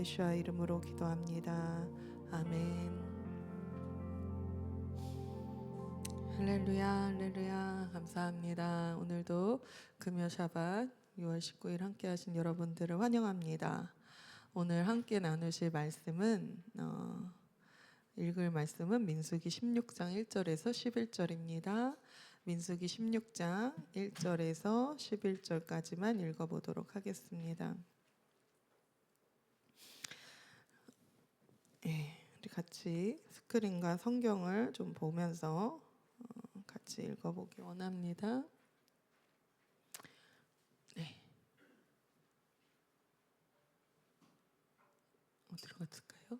예수와 이름으로 기도합니다. 아멘. 할렐루야, 할렐루야. 감사합니다. 오늘도 금요 샤bat 6월 19일 함께 하신 여러분들을 환영합니다. 오늘 함께 나누실 말씀은 읽을 말씀은 민수기 16장 1절에서 11절입니다. 민수기 16장 1절에서 11절까지만 읽어보도록 하겠습니다. 우리 같이 스크린과 성경을 좀 보면서 같이 읽어보기 원합니다. 네. 어디로 갔을까요?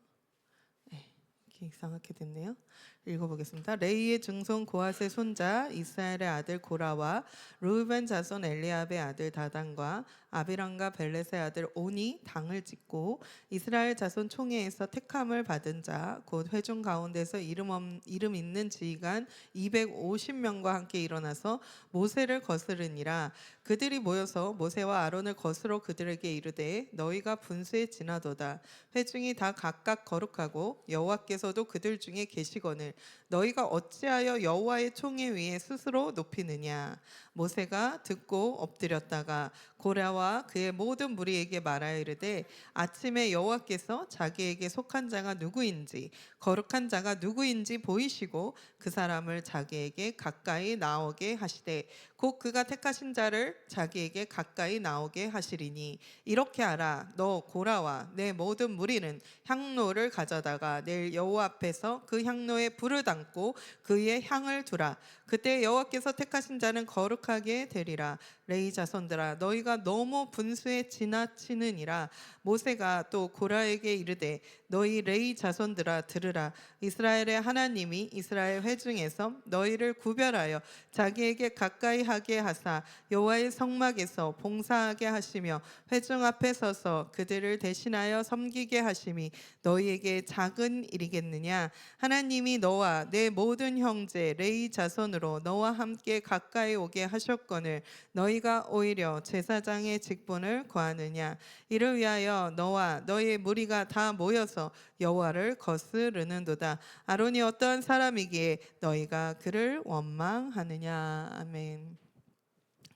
네. 이렇게 이상하게 됐네요. 읽어보겠습니다. 레이의 증손 고핫의 손자 이스라엘의 아들 고라와 르우벤 자손 엘리압의 아들 다단과 아비람과 벨렛의 아들 온이 당을 짓고 이스라엘 자손 총회에서 택함을 받은 자 곧 회중 가운데서 이름 있는 지휘관 250명과 함께 일어나서 모세를 거스르니라. 그들이 모여서 모세와 아론을 거스러 그들에게 이르되 너희가 분수에 지나도다. 회중이 다 각각 거룩하고 여호와께서도 그들 중에 계시거늘 너희가 어찌하여 여호와의 총회 위에 스스로 높이느냐. 모세가 듣고 엎드렸다가 고라와 그의 모든 무리에게 말하여 이르되 아침에 여호와께서 자기에게 속한 자가 누구인지 거룩한 자가 누구인지 보이시고 그 사람을 자기에게 가까이 나오게 하시되 곧 그가 택하신 자를 자기에게 가까이 나오게 하시리니 이렇게 하라. 너 고라와 내 모든 무리는 향로를 가져다가 내일 여호와 앞에서 그 향로에 불을 담고 그 위에 향을 두라. 그때 여호와께서 택하신 자는 거룩하게 되리라. 레위 자손들아 너희가 너무 분수에 지나치느니라. 모세가 또 고라에게 이르되 너희 레위 자손들아 들으라. 이스라엘의 하나님이 이스라엘 회중에서 너희를 구별하여 자기에게 가까이 하게 하사 여호와의 성막에서 봉사하게 하시며 회중 앞에 서서 그들을 대신하여 섬기게 하심이 너희에게 작은 일이겠느냐. 하나님이 너와 내 모든 형제 레위 자손으로 너와 함께 가까이 오게 하셨거늘 너희가 오히려 제사장의 직분을 구하느냐. 이를 위하여 너와 너의 무리가 다 모여서 여호와를 거스르는도다. 아론이 어떠한 사람이기에 너희가 그를 원망하느냐. 아멘.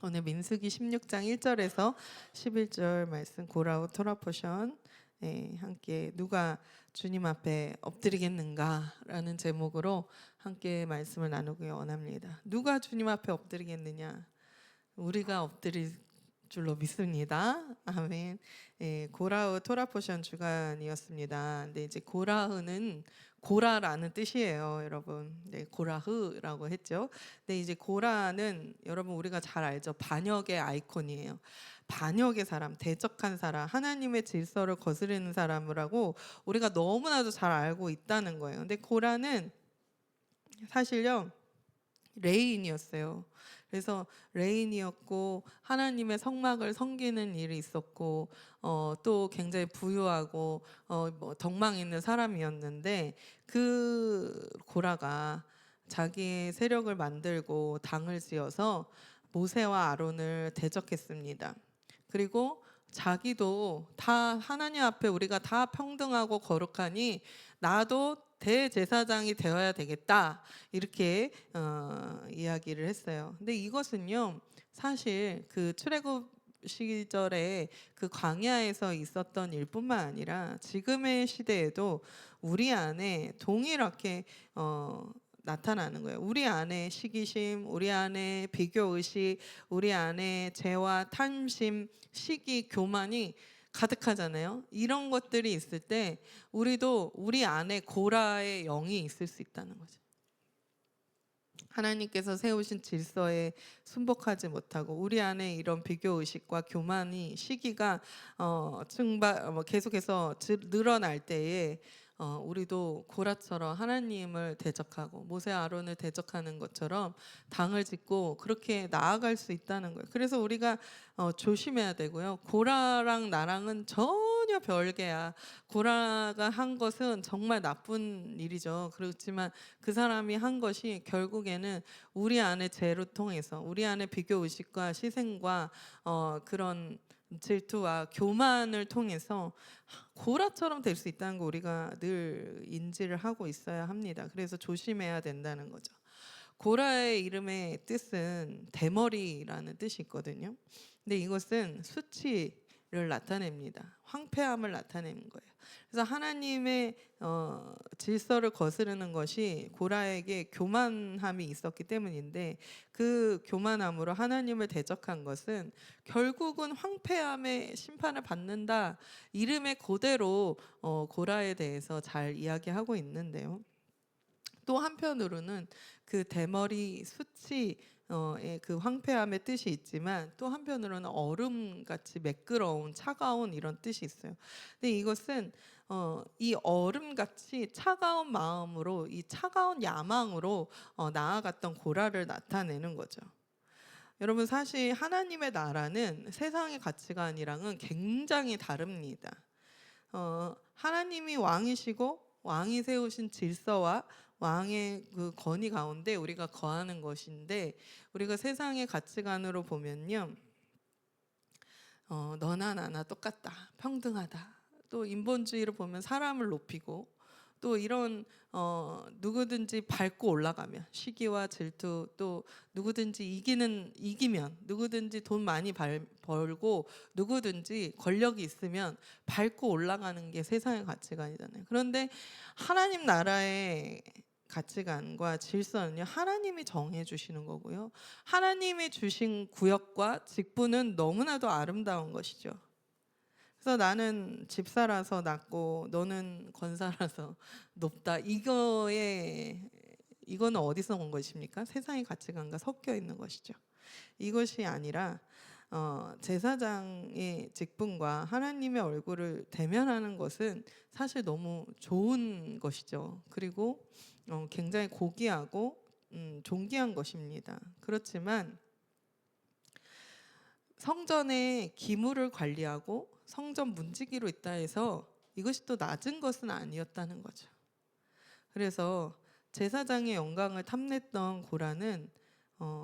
오늘 민수기 16장 1절에서 11절 말씀 고라우 토라 포션 함께 누가 주님 앞에 엎드리겠는가라는 제목으로 함께 말씀을 나누기 원합니다. 누가 주님 앞에 엎드리겠느냐? 우리가 엎드릴 줄로 믿습니다. 아멘. 고라흐 토라 포션 주간이었습니다. 근데 이제 고라흐는 고라라는 뜻이에요, 여러분. 네, 고라흐라고 했죠. 근데 이제 고라는 여러분 우리가 잘 알죠. 반역의 아이콘이에요. 반역의 사람, 대적한 사람, 하나님의 질서를 거스르는 사람이라고 우리가 너무나도 잘 알고 있다는 거예요. 근데 고라는 사실요 레인이었어요. 그래서 레인이었고 하나님의 성막을 섬기는 일이 있었고 또 굉장히 부유하고 덕망 있는 사람이었는데 그 고라가 자기의 세력을 만들고 당을 지어서 모세와 아론을 대적했습니다. 그리고 자기도 다 하나님 앞에 우리가 다 평등하고 거룩하니 나도 대제사장이 되어야 되겠다 이렇게 이야기를 했어요. 근데 이것은요 사실 그 출애굽 시절에 그 광야에서 있었던 일뿐만 아니라 지금의 시대에도 우리 안에 동일하게 나타나는 거예요. 우리 안에 시기심, 우리 안에 비교의식, 우리 안에 죄와 탐심, 시기, 교만이 가득하잖아요. 이런 것들이 있을 때 우리도 우리 안에 고라의 영이 있을 수 있다는 거죠. 하나님께서 세우신 질서에 순복하지 못하고 우리 안에 이런 비교의식과 교만이 시기가 계속해서 늘어날 때에 우리도 고라처럼 하나님을 대적하고 모세 아론을 대적하는 것처럼 당을 짓고 그렇게 나아갈 수 있다는 거예요. 그래서 우리가 조심해야 되고요. 고라랑 나랑은 전혀 별개야. 고라가 한 것은 정말 나쁜 일이죠. 그렇지만 그 사람이 한 것이 결국에는 우리 안에 죄로 통해서 우리 안에 비교의식과 시생과 그런 질투와 교만을 통해서 고라처럼 될 수 있다는 거 우리가 늘 인지를 하고 있어야 합니다. 그래서 조심해야 된다는 거죠. 고라의 이름의 뜻은 대머리라는 뜻이 있거든요. 근데 이것은 수치를 나타냅니다. 황폐함을 나타내는 거예요. 그래서 하나님의 질서를 거스르는 것이 고라에게 교만함이 있었기 때문인데, 그 교만함으로 하나님을 대적한 것은 결국은 황폐함의 심판을 받는다. 이름의 그대로 고라에 대해서 잘 이야기하고 있는데요. 또 한편으로는 그 대머리 수치의 그 황폐함의 뜻이 있지만, 또 한편으로는 얼음같이 매끄러운 차가운 이런 뜻이 있어요. 근데 이것은 이 얼음같이 차가운 마음으로, 이 차가운 야망으로 나아갔던 고라를 나타내는 거죠. 여러분, 사실 하나님의 나라는 세상의 가치관이랑은 굉장히 다릅니다. 하나님이 왕이시고 왕이 세우신 질서와 왕의 그 권위 가운데 우리가 거하는 것인데, 우리가 세상의 가치관으로 보면요, 너나 나나 똑같다, 평등하다. 또 인본주의로 보면 사람을 높이고, 또 이런 누구든지 밟고 올라가면 시기와 질투, 또 누구든지 이기면, 누구든지 돈 많이 벌고 누구든지 권력이 있으면 밟고 올라가는 게 세상의 가치관이잖아요. 그런데 하나님 나라의 가치관과 질서는요, 하나님이 정해 주시는 거고요, 하나님이 주신 구역과 직분은 너무나도 아름다운 것이죠. 그래서 나는 집사라서 낮고 너는 권사라서 높다, 이거는 어디서 온 것입니까? 세상의 가치관과 섞여 있는 것이죠. 이것이 아니라 제사장의 직분과 하나님의 얼굴을 대면하는 것은 사실 너무 좋은 것이죠. 그리고 굉장히 고귀하고 존귀한 것입니다. 그렇지만 성전의 기물을 관리하고 성전 문지기로 있다 해서 이것이 또 낮은 것은 아니었다는 거죠. 그래서 제사장의 영광을 탐냈던 고라는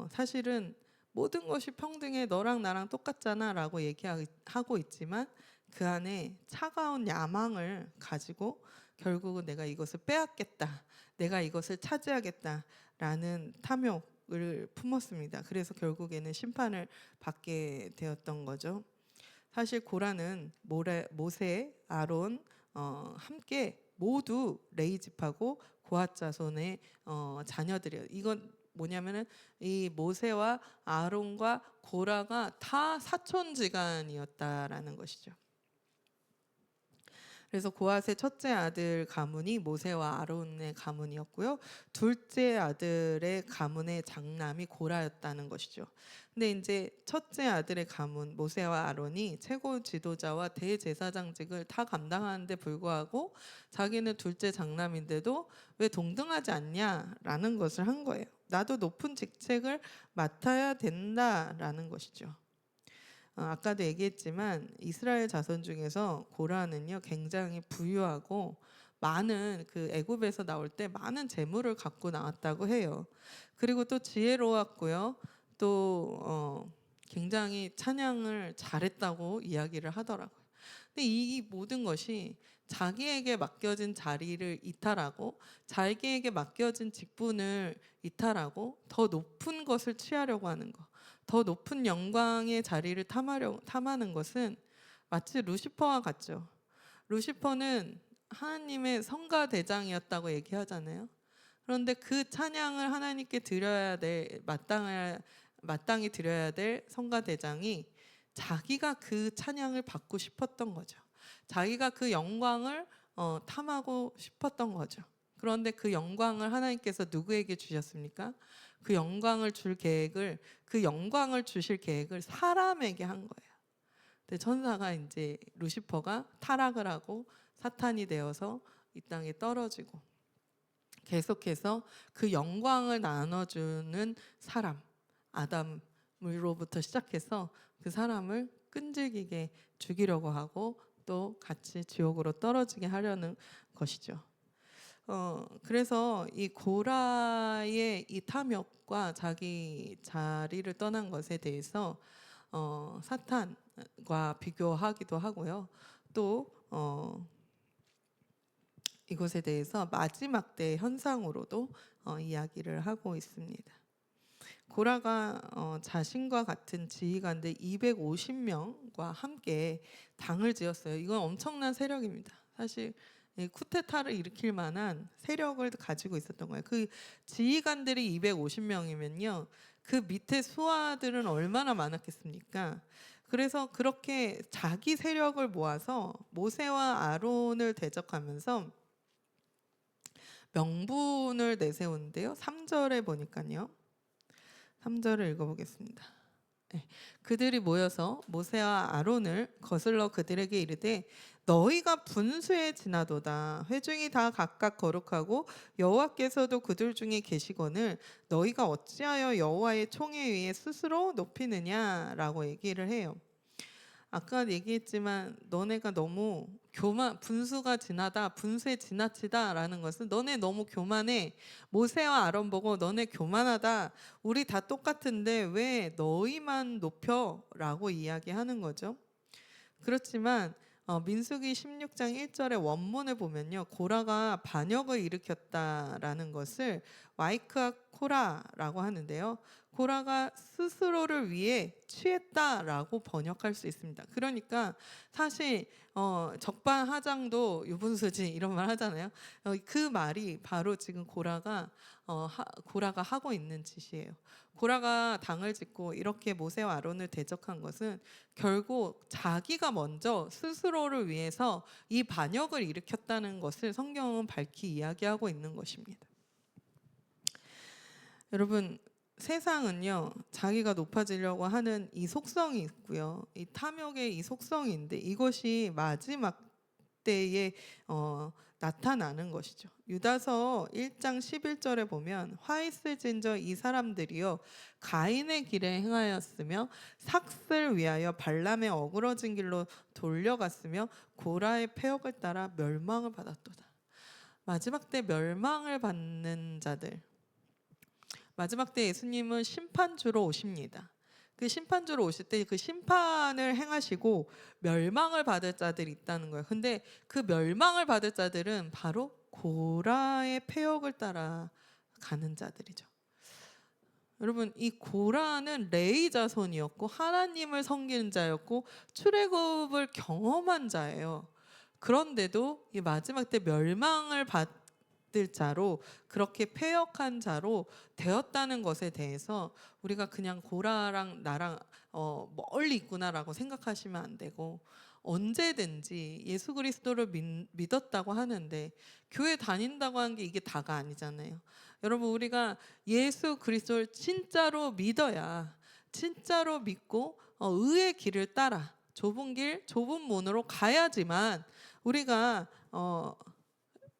사실은 모든 것이 평등해, 너랑 나랑 똑같잖아 라고 얘기하고 있지만, 그 안에 차가운 야망을 가지고 결국은 내가 이것을 빼앗겠다, 내가 이것을 차지하겠다 라는 탐욕을 품었습니다. 그래서 결국에는 심판을 받게 되었던 거죠. 사실 고라는 모세, 아론 함께 모두 레위 지파고 고핫 자손의 자녀들이에요. 이건 뭐냐면은 이 모세와 아론과 고라가 다 사촌지간이었다라는 것이죠. 그래서 고핫의 첫째 아들 가문이 모세와 아론의 가문이었고요, 둘째 아들의 가문의 장남이 고라였다는 것이죠. 근데 이제 첫째 아들의 가문 모세와 아론이 최고 지도자와 대제사장직을 다 감당하는데 불구하고 자기는 둘째 장남인데도 왜 동등하지 않냐라는 것을 한 거예요. 나도 높은 직책을 맡아야 된다라는 것이죠. 아까도 얘기했지만 이스라엘 자손 중에서 고라는요, 굉장히 부유하고 많은, 그 애굽에서 나올 때 많은 재물을 갖고 나왔다고 해요. 그리고 또 지혜로웠고요, 또 굉장히 찬양을 잘했다고 이야기를 하더라고요. 근데 이 모든 것이 자기에게 맡겨진 자리를 이탈하고 자기에게 맡겨진 직분을 이탈하고 더 높은 것을 취하려고 하는 것, 더 높은 영광의 자리를 탐하는 것은 마치 루시퍼와 같죠. 루시퍼는 하나님의 성가 대장이었다고 얘기하잖아요. 그런데 그 찬양을 하나님께 드려야 될, 마땅히 드려야 될 성가 대장이 자기가 그 찬양을 받고 싶었던 거죠. 자기가 그 영광을 탐하고 싶었던 거죠. 그런데 그 영광을 하나님께서 누구에게 주셨습니까? 그 영광을 주실 계획을 사람에게 한 거예요. 근데 천사가, 이제 루시퍼가 타락을 하고 사탄이 되어서 이 땅에 떨어지고, 계속해서 그 영광을 나눠주는 사람, 아담으로부터 시작해서 그 사람을 끈질기게 죽이려고 하고 또 같이 지옥으로 떨어지게 하려는 것이죠. 그래서 이 고라의 이 탐욕과 자기 자리를 떠난 것에 대해서 사탄, 비교하기도 하고요. 또 이것에 대해서 마지막 때 현상으로도 이야기를 하고 있습니다. 고라가 자신과 같은 지휘관들 250명과 함께 당을 지었어요. 이건 엄청난 세력입니다. 사실 쿠데타를 일으킬 만한 세력을 가지고 있었던 거예요. 그 지휘관들이 250명이면요. 그 밑에 수하들은 얼마나 많았겠습니까? 그래서 그렇게 자기 세력을 모아서 모세와 아론을 대적하면서 명분을 내세우는데요. 3절에 보니까요. 3절을 읽어보겠습니다. 네. 그들이 모여서 모세와 아론을 거슬러 그들에게 이르되 너희가 분수에 지나도다. 회중이 다 각각 거룩하고 여호와께서도 그들 중에 계시거늘 너희가 어찌하여 여호와의 총에 의해 스스로 높이느냐라고 얘기를 해요. 아까 얘기했지만 너네가 너무 분수가 지나다, 분수에 지나치다라는 것은 너네 너무 교만해. 모세와 아론 보고 너네 교만하다. 우리 다 똑같은데 왜 너희만 높여? 라고 이야기하는 거죠. 그렇지만 민수기 16장 1절의 원문을 보면요. 고라가 반역을 일으켰다라는 것을 와이크아 코라라고 하는데요. 고라가 스스로를 위해 취했다라고 번역할 수 있습니다. 그러니까 사실 적반하장도 유분수지 이런 말 하잖아요. 그 말이 바로 지금 고라가 하고 있는 짓이에요. 고라가 당을 짓고 이렇게 모세와 아론을 대적한 것은 결국 자기가 먼저 스스로를 위해서 이 반역을 일으켰다는 것을 성경은 밝히 이야기하고 있는 것입니다. 여러분, 세상은요, 자기가 높아지려고 하는 이 속성이 있고요. 이 탐욕의 이 속성인데 이것이 마지막 때에 나타나는 것이죠. 유다서 1장 11절에 보면 화 있을진저 이 사람들이요 가인의 길에 행하였으며 삭슬 위하여 발람의 어그러진 길로 돌려갔으며 고라의 패역을 따라 멸망을 받았도다. 마지막 때 멸망을 받는 자들, 마지막 때 예수님은 심판주로 오십니다. 그 심판주로 오실 때 그 심판을 행하시고 멸망을 받을 자들이 있다는 거예요. 근데 그 멸망을 받을 자들은 바로 고라의 패역을 따라 가는 자들이죠. 여러분, 이 고라는 레위 자손이었고 하나님을 섬기는 자였고 출애굽을 경험한 자예요. 그런데도 이 마지막 때 멸망을 받을 자로, 그렇게 패역한 자로 되었다는 것에 대해서 우리가 그냥 고라랑 나랑 멀리 있구나라고 생각하시면 안 되고, 언제든지 예수 그리스도를 믿었다고 하는데 교회 다닌다고 하는 게 이게 다가 아니잖아요. 여러분, 우리가 예수 그리스도를 진짜로 믿어야, 진짜로 믿고 의의 길을 따라 좁은 길, 좁은 문으로 가야지만 우리가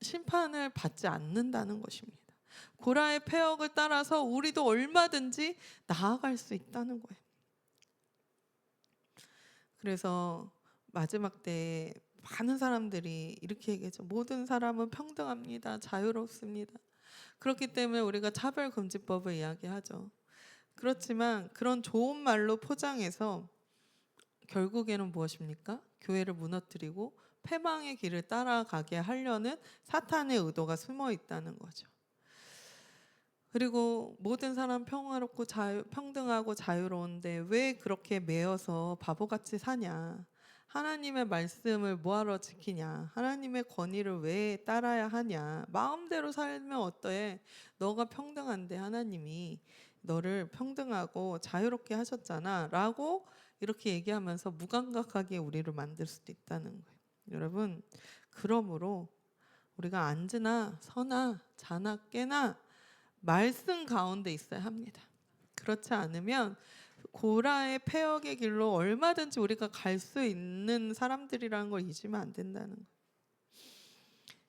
심판을 받지 않는다는 것입니다. 고라의 패역을 따라서 우리도 얼마든지 나아갈 수 있다는 거예요. 그래서 마지막 때 많은 사람들이 이렇게 얘기하죠. 모든 사람은 평등합니다. 자유롭습니다. 그렇기 때문에 우리가 차별금지법을 이야기하죠. 그렇지만 그런 좋은 말로 포장해서 결국에는 무엇입니까? 교회를 무너뜨리고 패망의 길을 따라가게 하려는 사탄의 의도가 숨어 있다는 거죠. 그리고 모든 사람 평화롭고 평등하고 자유로운데 왜 그렇게 매여서 바보같이 사냐? 하나님의 말씀을 뭐하러 지키냐? 하나님의 권위를 왜 따라야 하냐? 마음대로 살면 어때? 너가 평등한데 하나님이 너를 평등하고 자유롭게 하셨잖아 라고 이렇게 얘기하면서 무감각하게 우리를 만들 수도 있다는 거예요. 여러분, 그러므로 우리가 앉으나 서나 자나 깨나 말씀 가운데 있어야 합니다. 그렇지 않으면 고라의 패역의 길로 얼마든지 우리가 갈 수 있는 사람들이라는 걸 잊으면 안 된다는 거예요.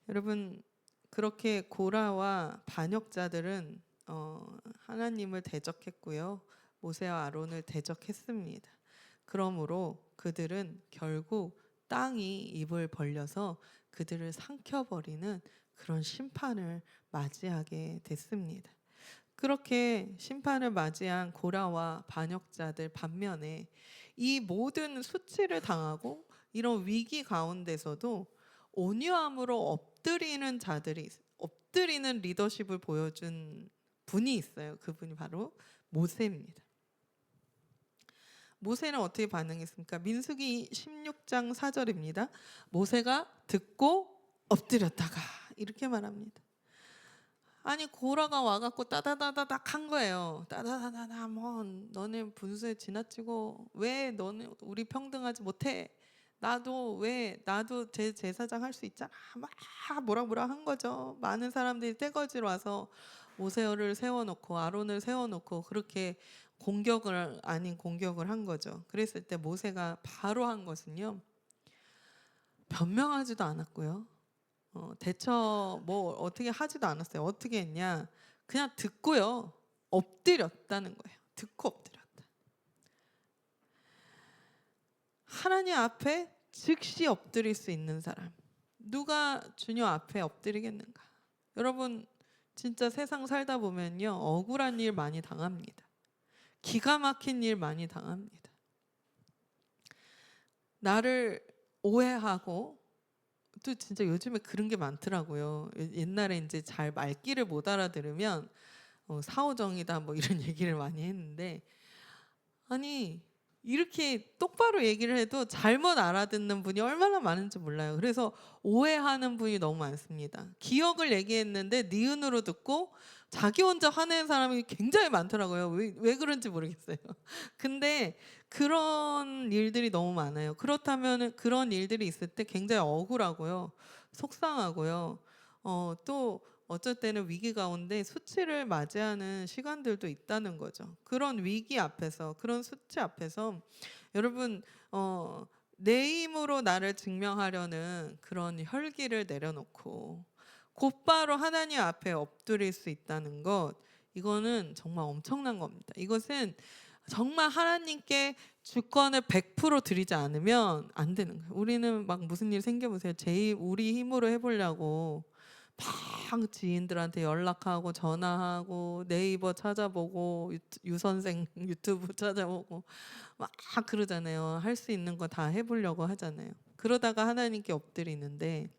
여러분, 그렇게 고라와 반역자들은 하나님을 대적했고요. 모세와 아론을 대적했습니다. 그러므로 그들은 결국 땅이 입을 벌려서 그들을 삼켜버리는 그런 심판을 맞이하게 됐습니다. 그렇게 심판을 맞이한 고라와 반역자들 반면에 이 모든 수치를 당하고 이런 위기 가운데서도 온유함으로 엎드리는 리더십을 보여준 분이 있어요. 그분이 바로 모세입니다. 모세는 어떻게 반응했습니까? 민수기 16장 4절입니다. 모세가 듣고 엎드렸다가 이렇게 말합니다. 아니 고라가 와갖고 따다다다닥 한 거예요. 따다다다다 뭐 너네 분수에 지나치고 왜 너는 우리 평등하지 못해? 나도 제 제사장 할 수 있잖아. 막 뭐라 한 거죠. 많은 사람들이 떼거지로 와서 모세를 세워놓고 아론을 세워놓고 그렇게 공격을 아닌 공격을 한 거죠. 그랬을 때 모세가 바로 한 것은요. 변명하지도 않았고요. 대처 뭐 어떻게 하지도 않았어요. 어떻게 했냐? 그냥 듣고요. 엎드렸다는 거예요. 듣고 엎드렸다. 하나님 앞에 즉시 엎드릴 수 있는 사람. 누가 주님 앞에 엎드리겠는가? 여러분 진짜 세상 살다 보면요. 억울한 일 많이 당합니다. 기가 막힌 일 많이 당합니다. 나를 오해하고 또 진짜 요즘에 그런 게 많더라고요. 옛날에 이제 잘 말귀를 못 알아들으면 사오정이다 뭐 이런 얘기를 많이 했는데 아니 이렇게 똑바로 얘기를 해도 잘못 알아듣는 분이 얼마나 많은지 몰라요. 그래서 오해하는 분이 너무 많습니다. 기억을 얘기했는데 니은으로 듣고 자기 혼자 화내는 사람이 굉장히 많더라고요. 왜 그런지 모르겠어요. 근데 그런 일들이 너무 많아요. 그렇다면 그런 일들이 있을 때 굉장히 억울하고요. 속상하고요. 또 어쩔 때는 위기 가운데 수치를 맞이하는 시간들도 있다는 거죠. 그런 위기 앞에서, 그런 수치 앞에서 여러분 내 힘으로 나를 증명하려는 그런 혈기를 내려놓고 곧바로 하나님 앞에 엎드릴 수 있다는 것, 이거는 정말 엄청난 겁니다. 이것은 정말 하나님께 주권을 100% 드리지 않으면 안 되는 거예요. 우리는 막 무슨 일 생겨보세요. 우리 힘으로 해보려고 막 지인들한테 연락하고 전화하고 네이버 찾아보고 유선생 유튜브 찾아보고 막 그러잖아요. 할 수 있는 거 다 해보려고 하잖아요. 그러다가 하나님께 엎드리는데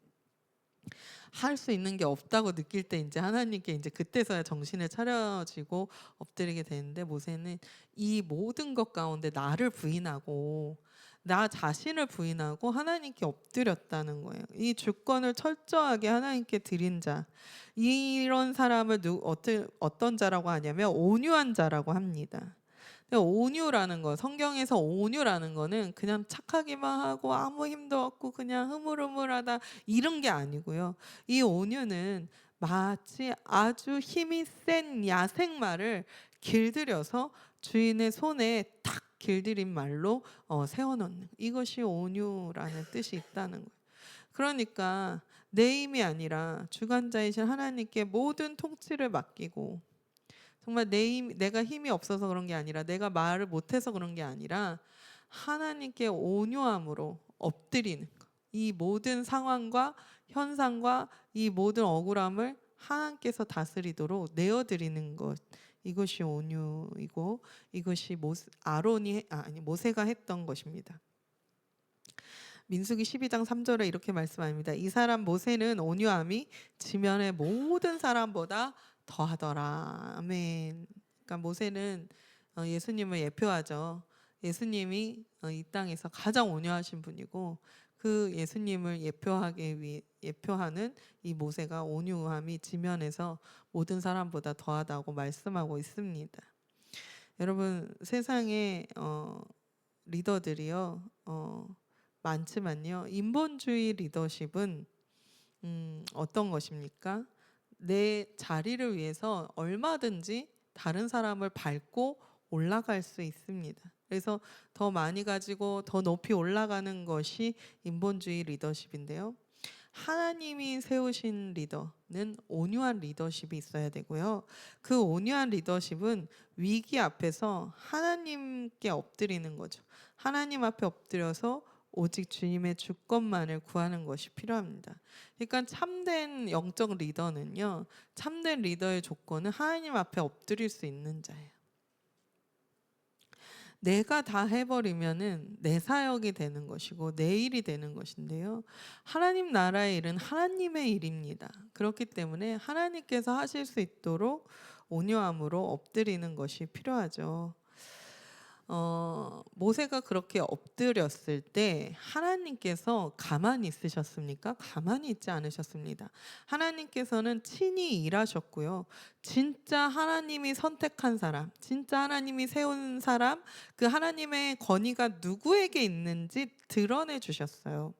할 수 있는 게 없다고 느낄 때 이제 하나님께 이제 그때서야 정신을 차려지고 엎드리게 되는데 모세는 이 모든 것 가운데 나를 부인하고 나 자신을 부인하고 하나님께 엎드렸다는 거예요. 이 주권을 철저하게 하나님께 드린 자, 이런 사람을 어떤 자라고 하냐면 온유한 자라고 합니다. 온유라는 거, 성경에서 온유라는 거는 그냥 착하기만 하고 아무 힘도 없고 그냥 흐물흐물하다 이런 게 아니고요. 이 온유는 마치 아주 힘이 센 야생마를 길들여서 주인의 손에 탁 길들인 말로 세워놓는, 이것이 온유라는 뜻이 있다는 거예요. 그러니까 내 힘이 아니라 주관자이신 하나님께 모든 통치를 맡기고, 정말 내가 힘이 없어서 그런 게 아니라 내가 말을 못해서 그런 게 아니라 하나님께 온유함으로 엎드리는 것. 이 모든 상황과 현상과 이 모든 억울함을 하나님께서 다스리도록 내어드리는 것. 이것이 온유이고 이것이 모세가 했던 것입니다. 민수기 12장 3절에 이렇게 말씀합니다. 이 사람 모세는 온유함이 지면의 모든 사람보다 더하더라. 아멘. 그러니까 모세는 예수님을 예표하죠. 예수님이 이 땅에서 가장 온유하신 분이고 그 예수님을 예표하는 이 모세가 온유함이 지면에서 모든 사람보다 더하다고 말씀하고 있습니다. 여러분 세상에 리더들이요 많지만요 인본주의 리더십은 어떤 것입니까? 내 자리를 위해서 얼마든지 다른 사람을 밟고 올라갈 수 있습니다. 그래서 더 많이 가지고 더 높이 올라가는 것이 인본주의 리더십인데요. 하나님이 세우신 리더는 온유한 리더십이 있어야 되고요. 그 온유한 리더십은 위기 앞에서 하나님께 엎드리는 거죠. 하나님 앞에 엎드려서 오직 주님의 주권만을 구하는 것이 필요합니다. 그러니까 참된 영적 리더는요, 참된 리더의 조건은 하나님 앞에 엎드릴 수 있는 자예요. 내가 다 해버리면은 내 사역이 되는 것이고 내 일이 되는 것인데요. 하나님 나라의 일은 하나님의 일입니다. 그렇기 때문에 하나님께서 하실 수 있도록 온유함으로 엎드리는 것이 필요하죠. 모세가 그렇게 엎드렸을 때 하나님께서 가만히 있으셨습니까? 가만히 있지 않으셨습니다. 하나님께서는 친히 일하셨고요. 진짜 하나님이 선택한 사람, 진짜 하나님이 세운 사람, 그 하나님의 권위가 누구에게 있는지 드러내 주셨어요.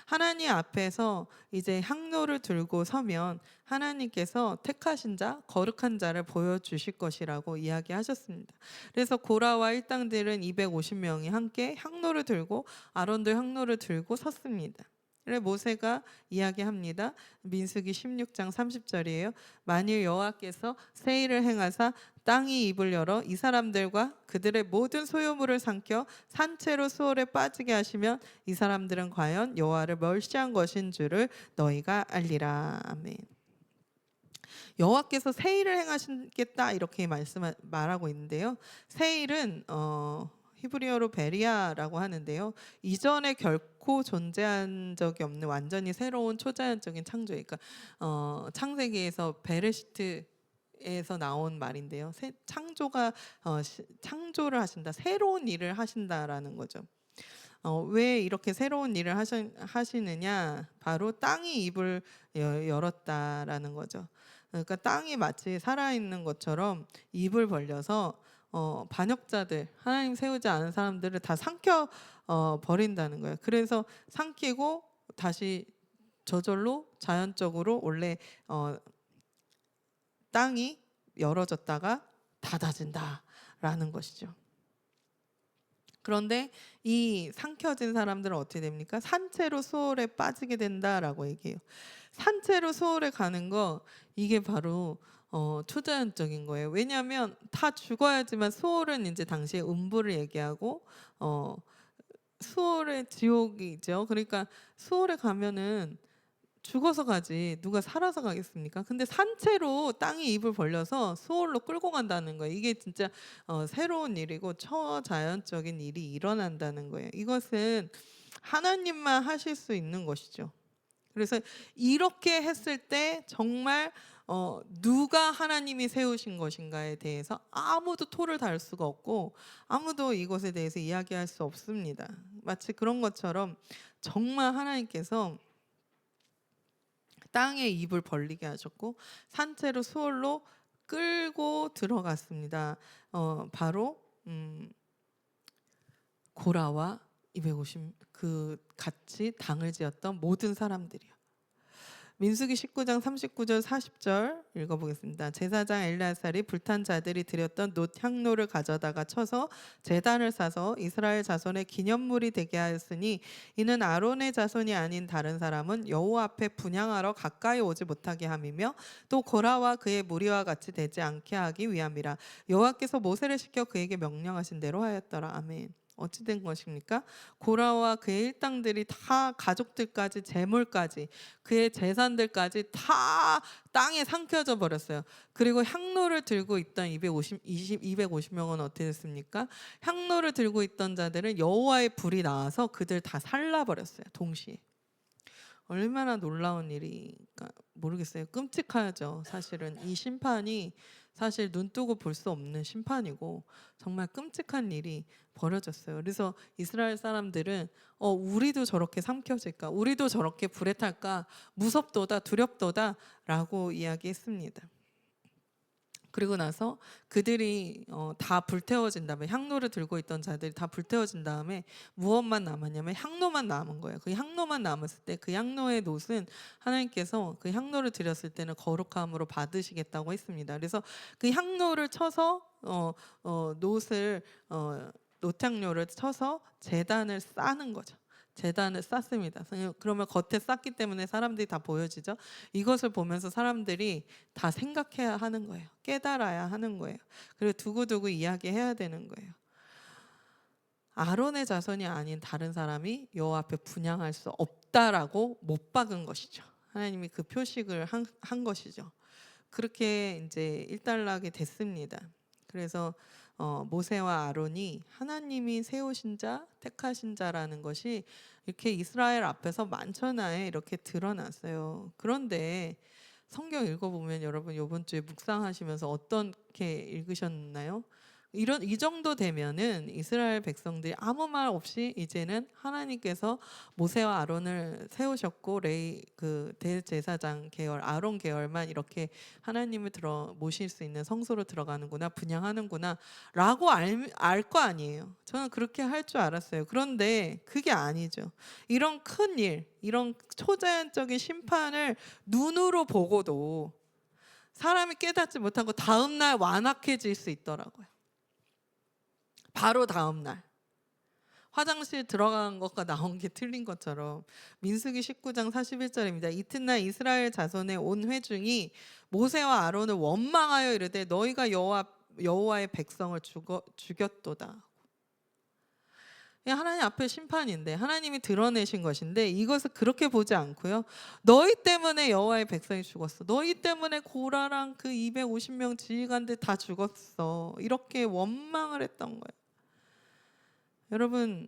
하나님 앞에서 이제 향로를 들고 서면 하나님께서 택하신 자, 거룩한 자를 보여주실 것이라고 이야기하셨습니다. 그래서 고라와 일당들은 250명이 함께 향로를 들고 아론도 향로를 들고 섰습니다. 그래 모세가 이야기합니다. 민수기 16장 30절이에요. 만일 여호와께서 새 일을 행하사 땅이 입을 열어 이 사람들과 그들의 모든 소유물을 삼켜 산채로 수월에 빠지게 하시면 이 사람들은 과연 여호와를 멸시한 것인 줄을 너희가 알리라. 아멘. 여호와께서 새 일을 행하시겠다 이렇게 말하고 있는데요. 새 일은 히브리어로 베리아라고 하는데요. 이전에 결코 존재한 적이 없는 완전히 새로운 초자연적인 창조. 그러니까 창세기에서 베레시트에서 나온 말인데요. 창조가 창조를 하신다, 새로운 일을 하신다라는 거죠. 왜 이렇게 새로운 일을 하시느냐? 바로 땅이 입을 열었다라는 거죠. 그러니까 땅이 마치 살아있는 것처럼 입을 벌려서 반역자들, 하나님 세우지 않은 사람들을 다 삼켜 버린다는 거예요. 그래서 삼키고 다시 저절로 자연적으로 원래 땅이 열어졌다가 닫아진다라는 것이죠. 그런데 이 삼켜진 사람들은 어떻게 됩니까? 산채로 수월에 빠지게 된다라고 얘기해요. 산채로 수월에 가는 거, 이게 바로 초자연적인 거예요. 왜냐하면 다 죽어야지만, 수월은 이제 당시에 음부를 얘기하고 수월의 지옥이죠. 그러니까 수월에 가면은 죽어서 가지 누가 살아서 가겠습니까? 근데 산채로 땅이 입을 벌려서 수월로 끌고 간다는 거예요. 이게 진짜 새로운 일이고 초자연적인 일이 일어난다는 거예요. 이것은 하나님만 하실 수 있는 것이죠. 그래서 이렇게 했을 때 정말 누가 하나님이 세우신 것인가에 대해서 아무도 토를 달 수가 없고 아무도 이것에 대해서 이야기할 수 없습니다. 마치 그런 것처럼 정말 하나님께서 땅에 입을 벌리게 하셨고 산채로 수월로 끌고 들어갔습니다. 바로 고라와 250 그 같이 당을 지었던 모든 사람들이요. 민수기 19장 39절 40절 읽어보겠습니다. 제사장 엘레아살이 불탄 자들이 드렸던 놋 향로를 가져다가 쳐서 제단을 싸서 이스라엘 자손의 기념물이 되게 하였으니 이는 아론의 자손이 아닌 다른 사람은 여호와 앞에 분향하러 가까이 오지 못하게 함이며 또 고라와 그의 무리와 같이 되지 않게 하기 위함이라. 여호와께서 모세를 시켜 그에게 명령하신 대로 하였더라. 아멘. 어찌 된 것입니까? 고라와 그의 일당들이 다 가족들까지 재물까지 그의 재산들까지 다 땅에 삼켜져 버렸어요. 그리고 향로를 들고 있던 250명은 어떻게 됐습니까? 향로를 들고 있던 자들은 여호와의 불이 나와서 그들 다 살라버렸어요. 동시에. 얼마나 놀라운 일일까 모르겠어요. 끔찍하죠. 사실은 이 심판이 사실 눈 뜨고 볼 수 없는 심판이고 정말 끔찍한 일이 벌어졌어요. 그래서 이스라엘 사람들은 우리도 저렇게 삼켜질까, 우리도 저렇게 불에 탈까, 무섭도다, 두렵도다 라고 이야기했습니다. 그리고 나서 그들이 다 불태워진 다음에, 향로를 들고 있던 자들이 다 불태워진 다음에 무엇만 남았냐면 향로만 남은 거예요. 그 향로만 남았을 때 그 향로의 놋은 하나님께서 그 향로를 드렸을 때는 거룩함으로 받으시겠다고 했습니다. 그래서 그 향로를 쳐서 놋을 놋향료를 쳐서 제단을 싸는 거죠. 제단을 쌌습니다. 그러면 겉에 쌌기 때문에 사람들이 다 보여지죠. 이것을 보면서 사람들이 다 생각해야 하는 거예요. 깨달아야 하는 거예요. 그리고 두고두고 이야기해야 되는 거예요. 아론의 자손이 아닌 다른 사람이 여호와 앞에 분향할 수 없다라고 못 박은 것이죠. 하나님이 그 표식을 한 것이죠. 그렇게 이제 일단락이 됐습니다. 그래서 모세와 아론이 하나님이 세우신 자, 택하신 자라는 것이 이렇게 이스라엘 앞에서 만천하에 이렇게 드러났어요. 그런데 성경 읽어보면 여러분 이번 주에 묵상하시면서 어떻게 읽으셨나요? 이 정도 되면은 이스라엘 백성들이 아무 말 없이 이제는 하나님께서 모세와 아론을 세우셨고 그 대제사장 계열 아론 계열만 이렇게 하나님을 모실 수 있는 성소로 들어가는구나, 분향하는구나라고 알 거 아니에요. 저는 그렇게 할 줄 알았어요. 그런데 그게 아니죠. 이런 큰 일, 이런 초자연적인 심판을 눈으로 보고도 사람이 깨닫지 못하고 다음 날 완악해질 수 있더라고요. 바로 다음 날 화장실 들어간 것과 나온 게 틀린 것처럼 민수기 19장 41절입니다. 이튿날 이스라엘 자손의 온 회중이 모세와 아론을 원망하여 이르되 너희가 여호와의 백성을 죽였도다. 하나님 앞에 심판인데 하나님이 드러내신 것인데 이것을 그렇게 보지 않고요. 너희 때문에 여호와의 백성이 죽었어. 너희 때문에 고라랑 그 250명 지휘관들 다 죽었어. 이렇게 원망을 했던 거예요. 여러분,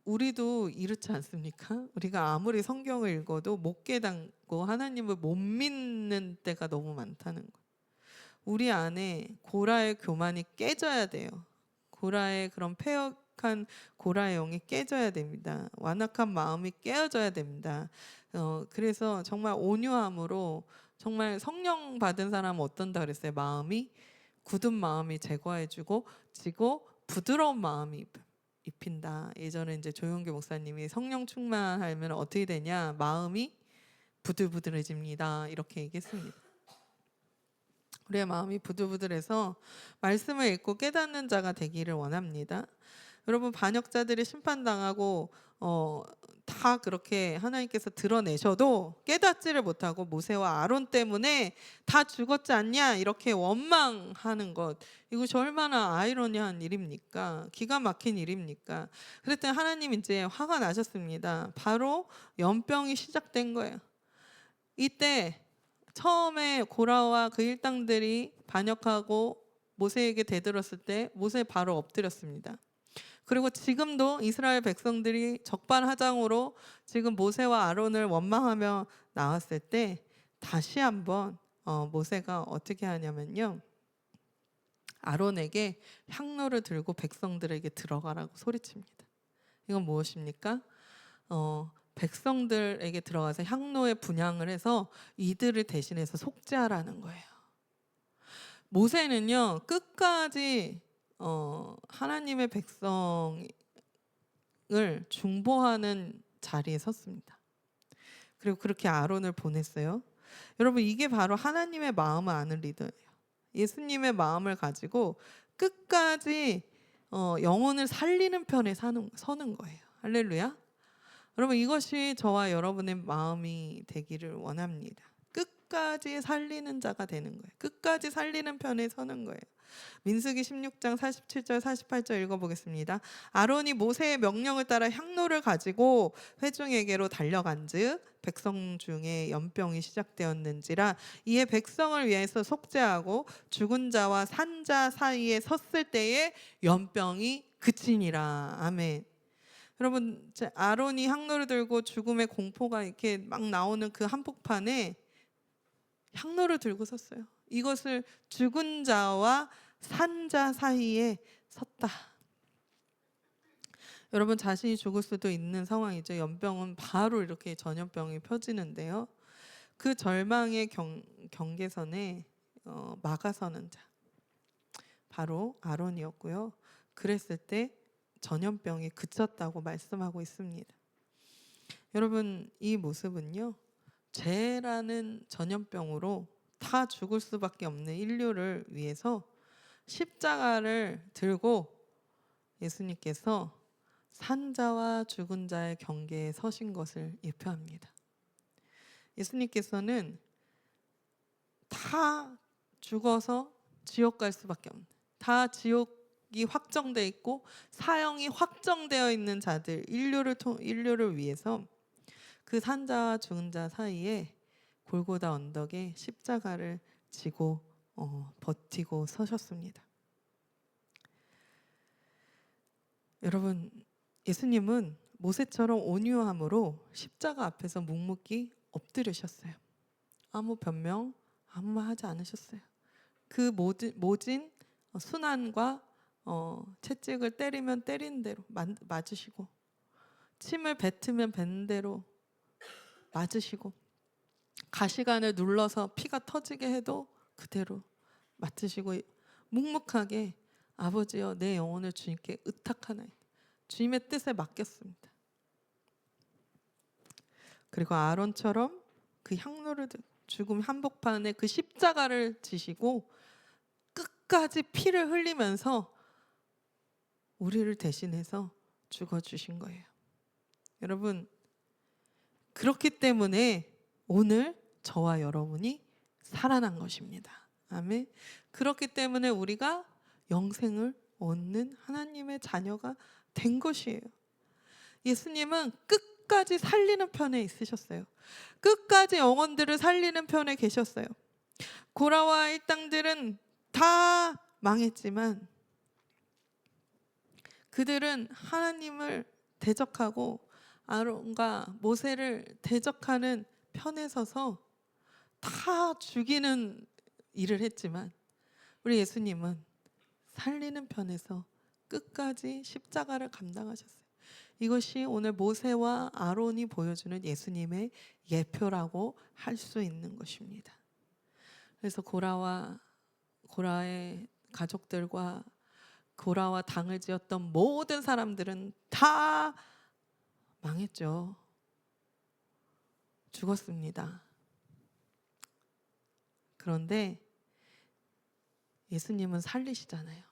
우리도 이렇지 않습니까? 우리가 아무리 성경을 읽어도 못 깨닫고 하나님을 못 믿는 때가 너무 많다는 거예요. 우리 안에 고라의 교만이 깨져야 돼요. 고라의 그런 패역한 고라의 영이 깨져야 됩니다. 완악한 마음이 깨어져야 됩니다. 그래서 정말 온유함으로 정말 성령 받은 사람은 어떤다 그랬어요? 굳은 마음이 제거해주고 지고 부드러운 마음이 입힌다. 예전에 이제 조용기 목사님이 성령 충만하면 어떻게 되냐? 마음이 부들부들해집니다. 이렇게 얘기했습니다. 우리의 마음이 부들부들해서 말씀을 읽고 깨닫는 자가 되기를 원합니다. 여러분, 반역자들이 심판당하고 다 그렇게 하나님께서 드러내셔도 깨닫지를 못하고 모세와 아론 때문에 다 죽었지 않냐 이렇게 원망하는 것, 이것이 얼마나 아이러니한 일입니까? 기가 막힌 일입니까? 그랬더니 하나님 이제 화가 나셨습니다. 바로 연병이 시작된 거예요. 이때 처음에 고라와 그 일당들이 반역하고 모세에게 대들었을 때 모세 바로 엎드렸습니다. 그리고 지금도 이스라엘 백성들이 적반하장으로 지금 모세와 아론을 원망하며 나왔을 때 다시 한번 모세가 어떻게 하냐면요, 아론에게 향로를 들고 백성들에게 들어가라고 소리칩니다. 이건 무엇입니까? 백성들에게 들어가서 향로에 분향을 해서 이들을 대신해서 속죄하라는 거예요. 모세는요 끝까지 하나님의 백성을 중보하는 자리에 섰습니다. 그리고 그렇게 아론을 보냈어요. 여러분, 이게 바로 하나님의 마음을 아는 리더예요. 예수님의 마음을 가지고 끝까지 영혼을 살리는 편에 서는 거예요. 할렐루야. 여러분, 이것이 저와 여러분의 마음이 되기를 원합니다. 끝까지 살리는 자가 되는 거예요. 끝까지 살리는 편에 서는 거예요. 민수기 16장 47절 48절 읽어보겠습니다. 아론이 모세의 명령을 따라 향로를 가지고 회중에게로 달려간즉 백성 중에 연병이 시작되었는지라 이에 백성을 위해서 속죄하고 죽은 자와 산 자 사이에 섰을 때에 연병이 그치니라. 아멘. 여러분, 아론이 향로를 들고 죽음의 공포가 이렇게 막 나오는 그 한복판에 향로를 들고 섰어요. 이것을 죽은 자와 산 자 사이에 섰다. 여러분, 자신이 죽을 수도 있는 상황이죠. 연병은 바로 이렇게 전염병이 펴지는데요. 그 절망의 경계선에 막아서는 자, 바로 아론이었고요. 그랬을 때 전염병이 그쳤다고 말씀하고 있습니다. 여러분, 이 모습은요, 죄라는 전염병으로 다 죽을 수밖에 없는 인류를 위해서 십자가를 들고 예수님께서 산자와 죽은 자의 경계에 서신 것을 예표합니다. 예수님께서는 다 죽어서 지옥 갈 수밖에 없는, 다 지옥 확정돼 있고 사형이 확정되어 있는 자들, 인류를 위해서 그 산자와 죽은 자 사이에 골고다 언덕에 십자가를 지고 버티고 서셨습니다. 여러분, 예수님은 모세처럼 온유함으로 십자가 앞에서 묵묵히 엎드리셨어요. 아무 변명, 아무 말 하지 않으셨어요. 그 모진 순환과 채찍을 때리면 때리는 대로 맞으시고, 침을 뱉으면 뱉는 대로 맞으시고, 가시관을 눌러서 피가 터지게 해도 그대로 맡으시고, 묵묵하게 아버지여 내 영혼을 주님께 의탁하나이다. 주님의 뜻에 맡겼습니다. 그리고 아론처럼 그 향로를 들고 죽음 한복판에 그 십자가를 지시고 끝까지 피를 흘리면서 우리를 대신해서 죽어주신 거예요. 여러분, 그렇기 때문에 오늘 저와 여러분이 살아난 것입니다. 아멘. 그렇기 때문에 우리가 영생을 얻는 하나님의 자녀가 된 것이에요. 예수님은 끝까지 살리는 편에 있으셨어요. 끝까지 영혼들을 살리는 편에 계셨어요. 고라와 일당들은 다 망했지만 그들은 하나님을 대적하고 아론과 모세를 대적하는 편에 서서 다 죽이는 일을 했지만 우리 예수님은 살리는 편에서 끝까지 십자가를 감당하셨어요. 이것이 오늘 모세와 아론이 보여주는 예수님의 예표라고 할 수 있는 것입니다. 그래서 고라의 가족들과 고라와 당을 지었던 모든 사람들은 다 망했죠. 죽었습니다. 그런데 예수님은 살리시잖아요.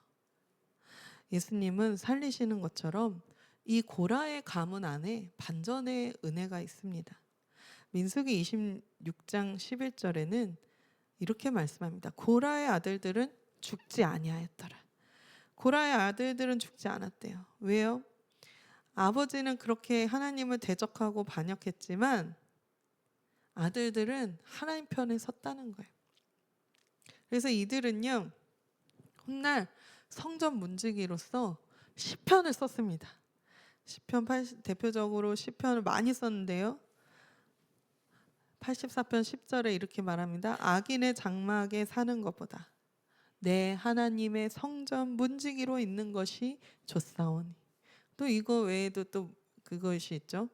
예수님은 살리시는 것처럼 이 고라의 가문 안에 반전의 은혜가 있습니다. 민수기 26장 11절에는 이렇게 말씀합니다. 고라의 아들들은 죽지 아니하였더라. 고라의 아들들은 죽지 않았대요. 왜요? 아버지는 그렇게 하나님을 대적하고 반역했지만 아들들은 하나님 편에 섰다는 거예요. 그래서 이들은요, 훗날 성전 문지기로서 시편을 썼습니다. 대표적으로 시편을 많이 썼는데요. 84편 10절에 이렇게 말합니다. 악인의 장막에 사는 것보다 내 하나님의 성전 문지기로 있는 것이 좋사오니. 또 이거 외에도 또 그것이 있죠.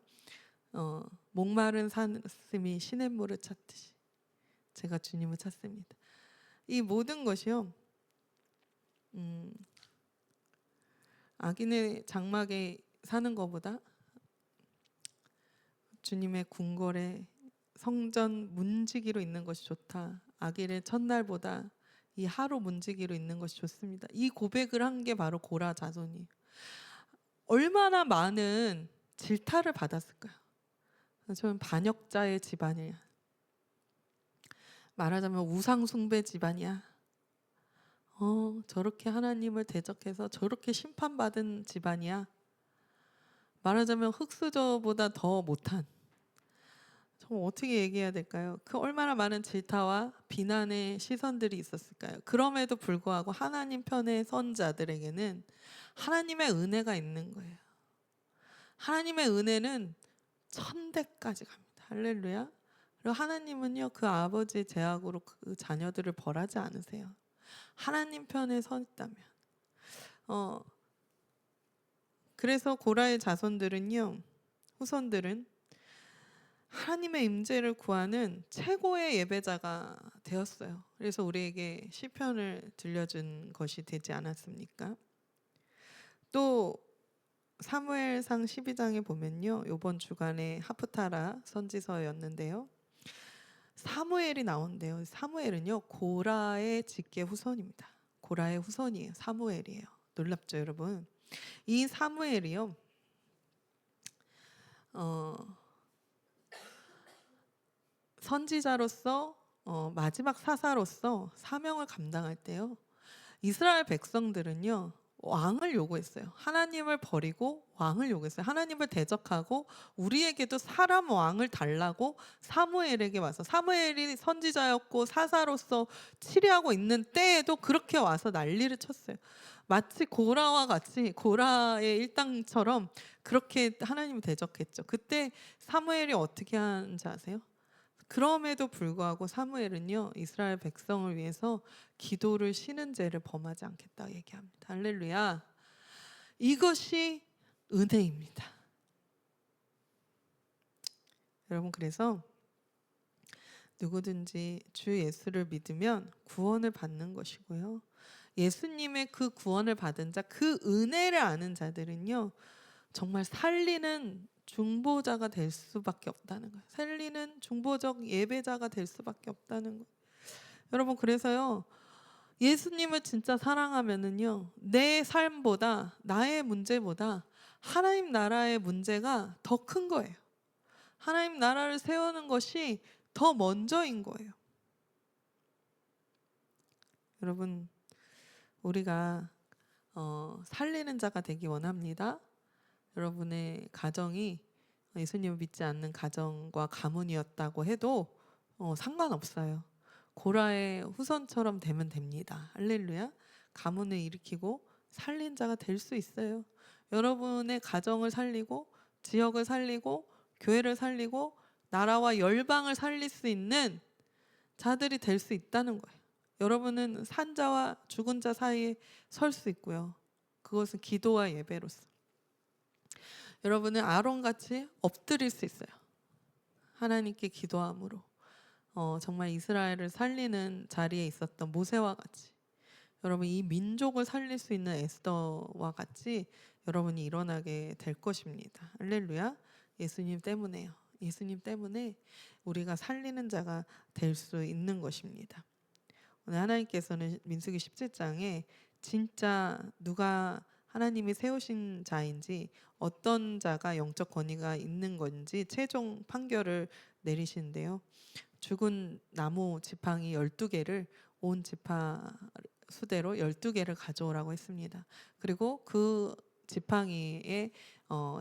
목마른 사슴이 시냇물을 찾듯이 제가 주님을 찾습니다. 이 모든 것이요, 악인의 장막에 사는 것보다 주님의 궁궐에 성전 문지기로 있는 것이 좋다. 악인의 첫날보다 이 하루 문지기로 있는 것이 좋습니다. 이 고백을 한 게 바로 고라 자손이에요. 얼마나 많은 질타를 받았을까요? 저는 반역자의 집안이야. 말하자면 우상 숭배 집안이야. 저렇게 하나님을 대적해서 저렇게 심판받은 집안이야. 말하자면 흙수저보다 더 못한. 정말 어떻게 얘기해야 될까요? 그 얼마나 많은 질타와 비난의 시선들이 있었을까요? 그럼에도 불구하고 하나님 편에 선 자들에게는 하나님의 은혜가 있는 거예요. 하나님의 은혜는 천대까지 갑니다. 할렐루야. 그리고 하나님은요, 그 아버지의 제약으로 그 자녀들을 벌하지 않으세요. 하나님 편에 서 있다면. 그래서 고라의 자손들은요, 후손들은 하나님의 임재를 구하는 최고의 예배자가 되었어요. 그래서 우리에게 시편을 들려준 것이 되지 않았습니까? 또 사무엘상 12장에 보면요, 이번 주간에 하프타라 선지서였는데요, 사무엘이 나온대요. 사무엘은요, 고라의 직계 후손입니다. 고라의 후손이에요. 사무엘이에요. 놀랍죠, 여러분? 이 사무엘이요, 선지자로서 마지막 사사로서 사명을 감당할 때요, 이스라엘 백성들은요, 왕을 요구했어요. 하나님을 버리고 왕을 요구했어요. 하나님을 대적하고 우리에게도 사람 왕을 달라고 사무엘에게 와서, 사무엘이 선지자였고 사사로서 치리하고 있는 때에도 그렇게 와서 난리를 쳤어요. 마치 고라와 같이, 고라의 일당처럼 그렇게 하나님을 대적했죠. 그때 사무엘이 어떻게 하는지 아세요? 그럼에도 불구하고 사무엘은요, 이스라엘 백성을 위해서 기도를 쉬는 죄를 범하지 않겠다고 얘기합니다. 할렐루야. 이것이 은혜입니다. 여러분, 그래서 누구든지 주 예수를 믿으면 구원을 받는 것이고요, 예수님의 그 구원을 받은 자, 그 은혜를 아는 자들은요, 정말 살리는 중보자가 될 수밖에 없다는 거예요. 살리는 중보적 예배자가 될 수밖에 없다는 거예요. 여러분, 그래서요, 예수님을 진짜 사랑하면은요, 내 삶보다, 나의 문제보다 하나님 나라의 문제가 더 큰 거예요. 하나님 나라를 세우는 것이 더 먼저인 거예요. 여러분, 우리가 살리는 자가 되기 원합니다. 여러분의 가정이 예수님을 믿지 않는 가정과 가문이었다고 해도 상관없어요. 고라의 후손처럼 되면 됩니다. 할렐루야. 가문을 일으키고 살린 자가 될 수 있어요. 여러분의 가정을 살리고 지역을 살리고 교회를 살리고 나라와 열방을 살릴 수 있는 자들이 될 수 있다는 거예요. 여러분은 산자와 죽은 자 사이에 설 수 있고요, 그것은 기도와 예배로서. 여러분은 아론같이 엎드릴 수 있어요. 하나님께 기도함으로 정말 이스라엘을 살리는 자리에 있었던 모세와 같이, 여러분 이 민족을 살릴 수 있는 에스더와 같이 여러분이 일어나게 될 것입니다. 할렐루야. 예수님 때문에요. 예수님 때문에 우리가 살리는 자가 될 수 있는 것입니다. 오늘 하나님께서는 민수기 17장에 진짜 누가 하나님이 세우신 자인지, 어떤 자가 영적 권위가 있는 건지 최종 판결을 내리시는데요, 죽은 나무 지팡이 12개를 온 지파 수대로 12개를 가져오라고 했습니다. 그리고 그 지팡이에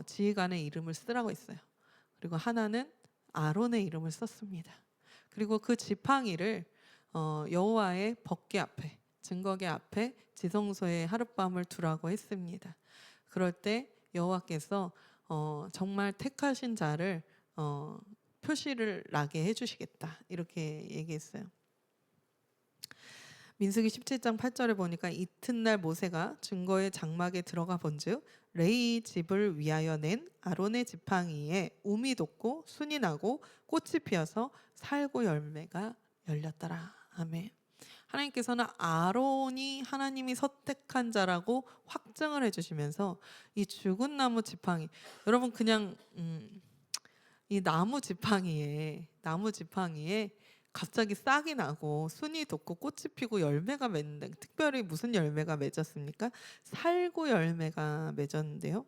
지휘관의 이름을 쓰라고 했어요. 그리고 하나는 아론의 이름을 썼습니다. 그리고 그 지팡이를 여호와의 법궤 앞에, 증거궤 앞에 지성소에 하룻밤을 두라고 했습니다. 그럴 때 여호와께서 정말 택하신 자를 표시를 나게 해주시겠다, 이렇게 얘기했어요. 민수기 17장 8절에 보니까 이튿날 모세가 증거의 장막에 들어가 본즉 레이 집을 위하여 낸 아론의 지팡이에 움이 돋고 순이 나고 꽃이 피어서 살구 열매가 열렸더라. 아멘. 하나님께서는 아론이 하나님이 선택한 자라고 확증을 해주시면서 이 죽은 나무 지팡이, 여러분 그냥 이 나무 지팡이에 갑자기 싹이 나고 순이 돋고 꽃이 피고 열매가 맺는데, 특별히 무슨 열매가 맺었습니까? 살구 열매가 맺었는데요,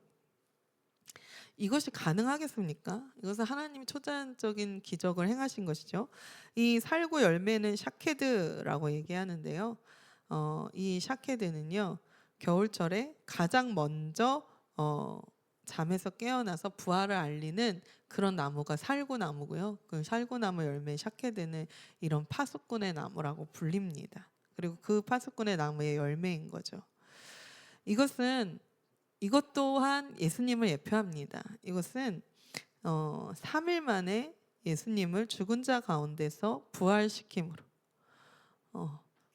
이것이 가능하겠습니까? 이것은 하나님이 초자연적인 기적을 행하신 것이죠. 이 살구 열매는 샤케드라고 얘기하는데요, 이 샤케드는요, 겨울철에 가장 먼저 잠에서 깨어나서 부활을 알리는 그런 나무가 살구나무고요. 그 살구나무 열매 샤케드는 이런 파수꾼의 나무라고 불립니다. 그리고 그 파수꾼의 나무의 열매인 거죠. 이것 또한 예수님을 예표합니다. 이것은 3일 만에 예수님을 죽은 자 가운데서 부활시킴으로,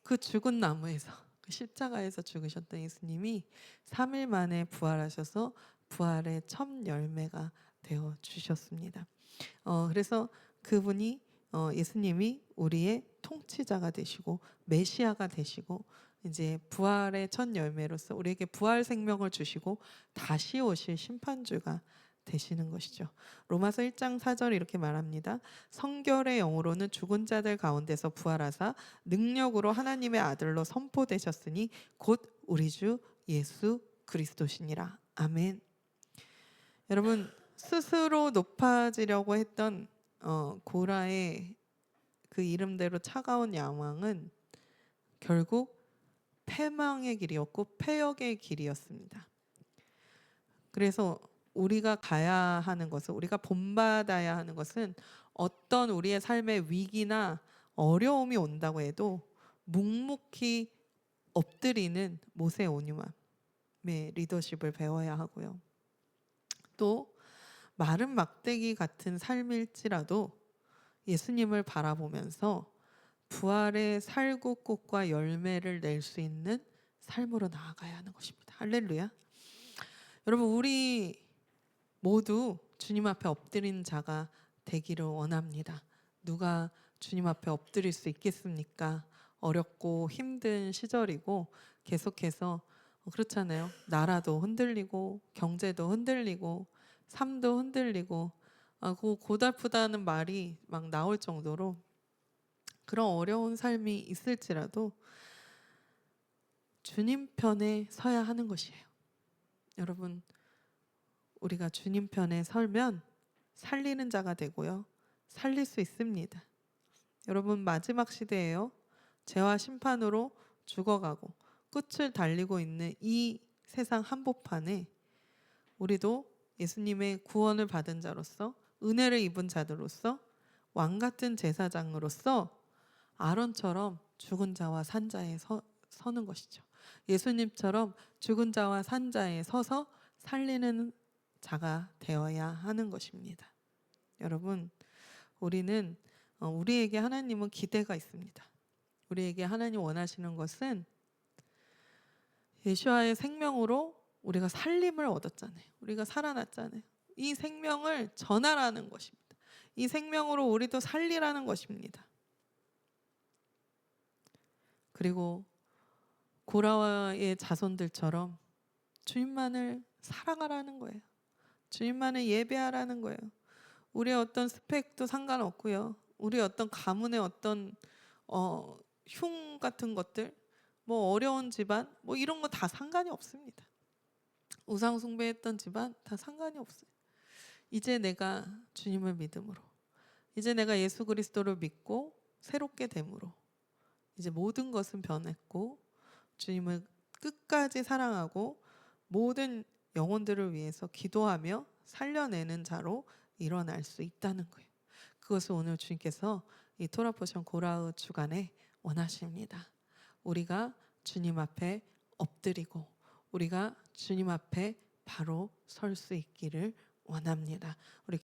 그 죽은 나무에서, 그 십자가에서 죽으셨던 예수님이 3일 만에 부활하셔서 부활의 첫 열매가 되어 주셨습니다. 그래서 그분이 예수님이 우리의 통치자가 되시고 메시아가 되시고, 이제 부활의 첫 열매로서 우리에게 부활 생명을 주시고 다시 오실 심판주가 되시는 것이죠. 로마서 1장 4절 이렇게 말합니다. 성결의 영으로는 죽은 자들 가운데서 부활하사 능력으로 하나님의 아들로 선포되셨으니 곧 우리 주 예수 그리스도시니라. 아멘. 여러분, 스스로 높아지려고 했던 고라의 그 이름대로 차가운 야망은 결국 패망의 길이었고 패역의 길이었습니다. 그래서 우리가 가야 하는 것은, 우리가 본받아야 하는 것은 어떤 우리의 삶의 위기나 어려움이 온다고 해도 묵묵히 엎드리는 모세 오뉴맘의 리더십을 배워야 하고요. 또 마른 막대기 같은 삶일지라도 예수님을 바라보면서 부활의 살구꽃과 열매를 낼 수 있는 삶으로 나아가야 하는 것입니다. 할렐루야. 여러분, 우리 모두 주님 앞에 엎드린 자가 되기를 원합니다. 누가 주님 앞에 엎드릴 수 있겠습니까? 어렵고 힘든 시절이고 계속해서 그렇잖아요. 나라도 흔들리고 경제도 흔들리고 삶도 흔들리고 그 고달프다는 말이 막 나올 정도로 그런 어려운 삶이 있을지라도 주님 편에 서야 하는 것이에요. 여러분, 우리가 주님 편에 설면 살리는 자가 되고요. 살릴 수 있습니다. 여러분, 마지막 시대예요. 죄와 심판으로 죽어가고 끝을 달리고 있는 이 세상 한복판에 우리도 예수님의 구원을 받은 자로서, 은혜를 입은 자들로서, 왕 같은 제사장으로서 아론처럼 죽은 자와 산 자에 서는 것이죠. 예수님처럼 죽은 자와 산 자에 서서 살리는 자가 되어야 하는 것입니다. 여러분, 우리에게 하나님은 기대가 있습니다. 우리에게 하나님 원하시는 것은 예수와의 생명으로 우리가 살림을 얻었잖아요. 우리가 살아났잖아요. 이 생명을 전하라는 것입니다. 이 생명으로 우리도 살리라는 것입니다. 그리고 고라와의 자손들처럼 주님만을 사랑하라는 거예요. 주님만을 예배하라는 거예요. 우리의 어떤 스펙도 상관없고요. 우리의 어떤 가문의 어떤 흉 같은 것들, 뭐 어려운 집안, 뭐 이런 거 다 상관이 없습니다. 우상 숭배했던 집안 다 상관이 없어요. 이제 내가 주님을 믿음으로, 이제 내가 예수 그리스도를 믿고 새롭게 됨으로 이제 모든 것은 변했고 주님을 끝까지 사랑하고 모든 영혼들을 위해서 기도하며 살려내는 자로 일어날 수 있다는 거예요. 그것을 오늘 주님께서 이 토라포션 고라흐 주간에 원하십니다. 우리가 주님 앞에 엎드리고 우리가 주님 앞에 바로 설 수 있기를 원합니다. 우리